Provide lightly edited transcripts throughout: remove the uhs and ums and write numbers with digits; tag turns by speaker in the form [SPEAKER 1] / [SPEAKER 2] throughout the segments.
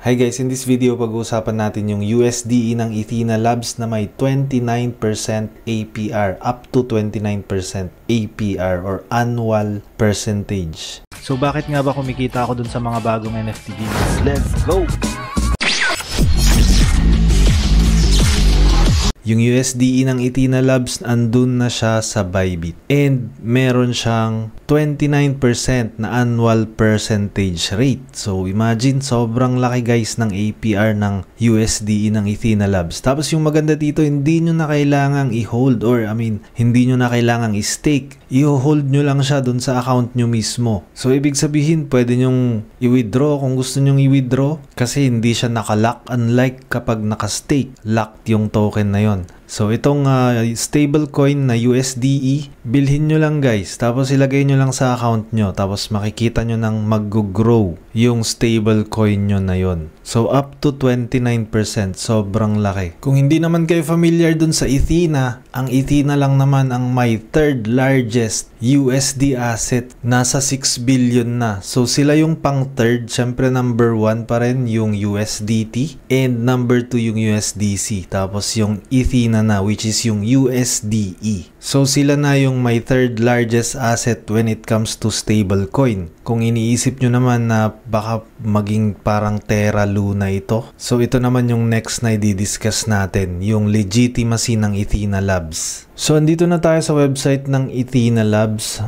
[SPEAKER 1] Hi guys, in this video pag-uusapan natin yung USDE ng Ethena Labs na may 29% APR, up to 29% APR or annual percentage.
[SPEAKER 2] So bakit nga ba kumikita ako dun sa mga bagong NFT games? Let's go!
[SPEAKER 1] Yung USDE ng Ethena Labs, andun na siya sa Bybit. And meron siyang 29% na annual percentage rate. So imagine, sobrang laki guys ng APR ng USDE ng Ethena Labs. Tapos yung maganda dito, hindi nyo na kailangang i-hold or hindi nyo na kailangang i-stake. I-hold nyo lang siya dun sa account nyo mismo. So ibig sabihin, pwede nyong i-withdraw kung gusto nyong i-withdraw kasi hindi siya nakalock, unlike kapag naka-stake, locked yung token na yon. So itong stablecoin na USDE, bilhin nyo lang guys, tapos ilagay nyo lang sa account nyo, tapos makikita nyo nang mag-grow yung stablecoin nyo na yon. So up to 29%, sobrang laki. Kung hindi naman kayo familiar dun sa Ethena, ang Ethena lang naman ang may third largest USD asset, nasa 6 billion na. So sila yung pang third, syempre number 1 pa rin yung USDT and number 2 yung USDC, tapos yung Ethena na which is yung USDE. So sila na yung may third largest asset when it comes to stablecoin. Kung iniisip nyo naman na baka maging parang Terra Luna ito, so ito naman yung next na i-discuss natin, yung legitimacy ng Ethena Labs. So andito na tayo sa website ng Ethena Labs.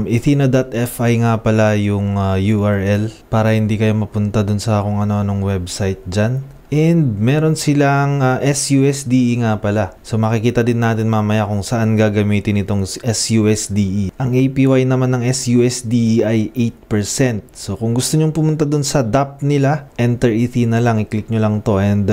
[SPEAKER 1] Ethena.fi nga pala yung URL para hindi kayo mapunta dun sa kung ano-anong website dyan. And meron silang SUSDE nga pala. So makikita din natin mamaya kung saan gagamitin itong SUSDE. Ang APY naman ng SUSDE ay 8%. So kung gusto nyong pumunta dun sa DApp nila, enter Ethena lang, i-click nyo lang to. And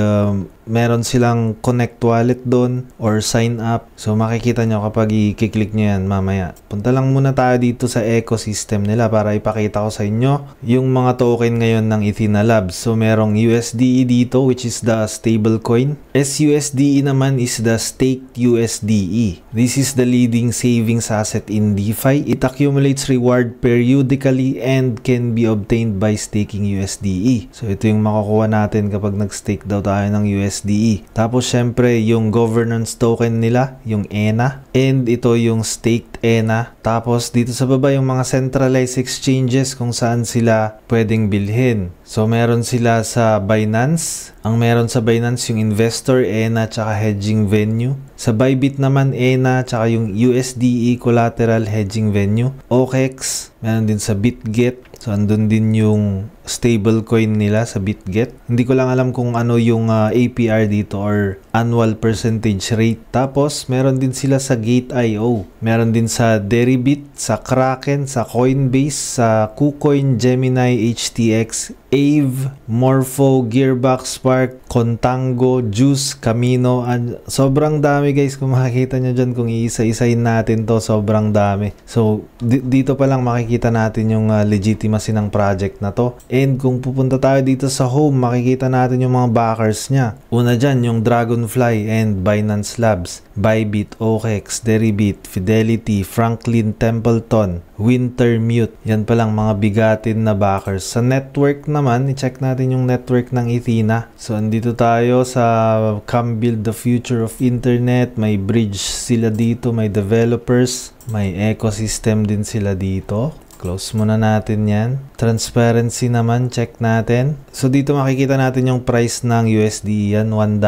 [SPEAKER 1] meron silang connect wallet doon or sign up. So makikita nyo kapag i-click nyo yan mamaya. Punta lang muna tayo dito sa ecosystem nila para ipakita ko sa inyo yung mga token ngayon ng Ethena Labs. So merong USDE dito which is the stablecoin. SUSDE naman is the staked USDE. This is the leading savings asset in DeFi. It accumulates reward periodically and can be obtained by staking USDE. So ito yung makukuha natin kapag nag-stake daw tayo ng USDE. Tapos syempre yung governance token nila, yung ENA, and ito yung staked ENA. Tapos dito sa baba yung mga centralized exchanges kung saan sila pwedeng bilhin. So meron sila sa Binance. Ang meron sa Binance yung investor ENA tsaka hedging venue. Sa Bybit naman ENA tsaka yung USDE collateral hedging venue. OKEX, meron din sa BitGet. So andun din yung stablecoin nila sa BitGet. Hindi ko lang alam kung ano yung APR dito or annual percentage rate. Tapos meron din sila sa Gate.io. Meron din sa Deribit, sa Kraken, sa Coinbase, sa KuCoin, Gemini, HTX, Aave, Morpho, Gearbox, Spark, Contango, Juice, Camino. Sobrang dami guys, kung makikita nyo dyan, kung iisa-isayin natin to, sobrang dami. So dito pa lang makikita natin yung legitimacy ng project na to. And kung pupunta tayo dito sa home, makikita natin yung mga backers niya. Una dyan, yung Dragonfly and Binance Labs, Bybit, OKEX, Deribit, Fidelity, Franklin Templeton, Wintermute. Yan palang mga bigatin na backers. Sa network naman, i-check natin yung network ng Ethena. So andito tayo sa Come Build the Future of Internet. May bridge sila dito, may developers, may ecosystem din sila dito. Close muna natin yan. Transparency naman, check natin. So dito makikita natin yung price ng USD yan, $1.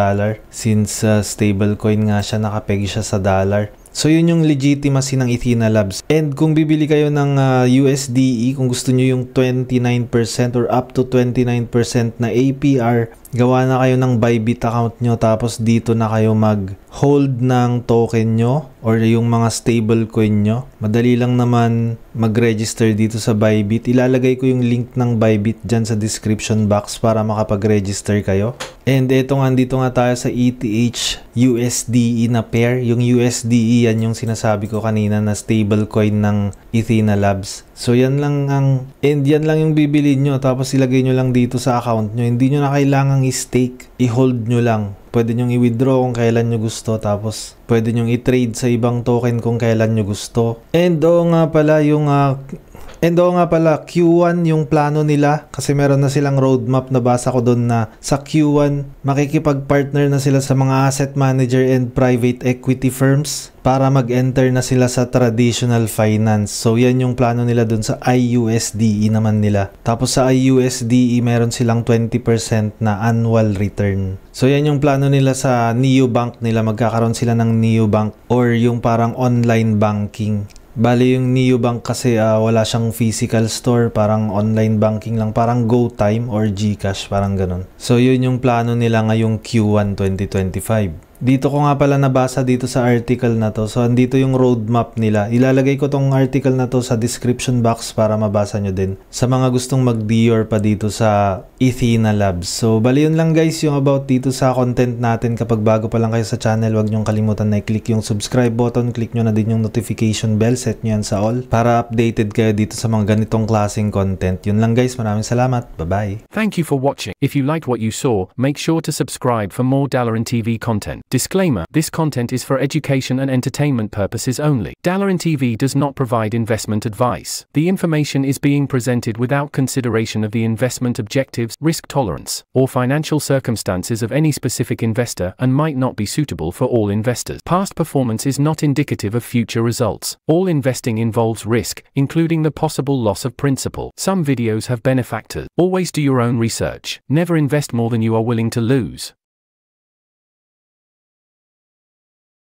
[SPEAKER 1] Since stablecoin nga siya, nakapeg siya sa dollar. So yun yung legitimacy ng Ethena Labs. And kung bibili kayo ng USDE, kung gusto nyo yung 29% or up to 29% na APR, gawa na kayo ng Bybit account nyo, tapos dito na kayo mag-hold ng token nyo or yung mga stablecoin nyo. Madali lang naman mag-register dito sa Bybit. Ilalagay ko yung link ng Bybit dyan sa description box para makapag-register kayo. And eto nga, dito nga tayo sa ETH USDE na pair. Yung USDE, yan yung sinasabi ko kanina na stablecoin ng Ethena Labs. So yan lang yan lang yung bibili nyo, tapos ilagay nyo lang dito sa account nyo. Hindi nyo na kailangang i-stake, i-hold nyo lang. Pwede nyong i-withdraw kung kailan nyo gusto, tapos pwede nyong i-trade sa ibang token kung kailan nyo gusto. And nga pala yung And oo nga pala, Q1 yung plano nila kasi meron na silang roadmap na basa ko doon na sa Q1 makikipag-partner na sila sa mga asset manager and private equity firms para mag-enter na sila sa traditional finance. So yan yung plano nila doon sa IUSDE naman nila. Tapos sa IUSDE meron silang 20% na annual return. So yan yung plano nila sa neobank nila. Magkakaroon sila ng neobank or yung parang online banking. Bali yung neobank kasi wala siyang physical store, parang online banking lang, parang GoTime or GCash, parang ganun. So yun yung plano nila ngayong Q1 2025. Dito ko nga pala nabasa dito sa article na to. So andito yung roadmap nila. Ilalagay ko tong article na to sa description box para mabasa nyo din. Sa mga gustong mag-Dior pa dito sa Ethina Labs. So bali yun lang guys yung about dito sa content natin. Kapag bago pa lang kayo sa channel, huwag nyong kalimutan na i-click yung subscribe button. Click nyo na din yung notification bell. Set nyo yan sa all para updated kayo dito sa mga ganitong klaseng content. Yun lang guys. Maraming salamat. Bye-bye.
[SPEAKER 3] Thank you for watching. If you liked what you saw, make sure to subscribe for more Dalaran TV content. Disclaimer: this content is for education and entertainment purposes only. Dalaran TV does not provide investment advice. The information is being presented without consideration of the investment objectives, risk tolerance, or financial circumstances of any specific investor and might not be suitable for all investors. Past performance is not indicative of future results. All investing involves risk, including the possible loss of principal. Some videos have benefactors. Always do your own research. Never invest more than you are willing to lose.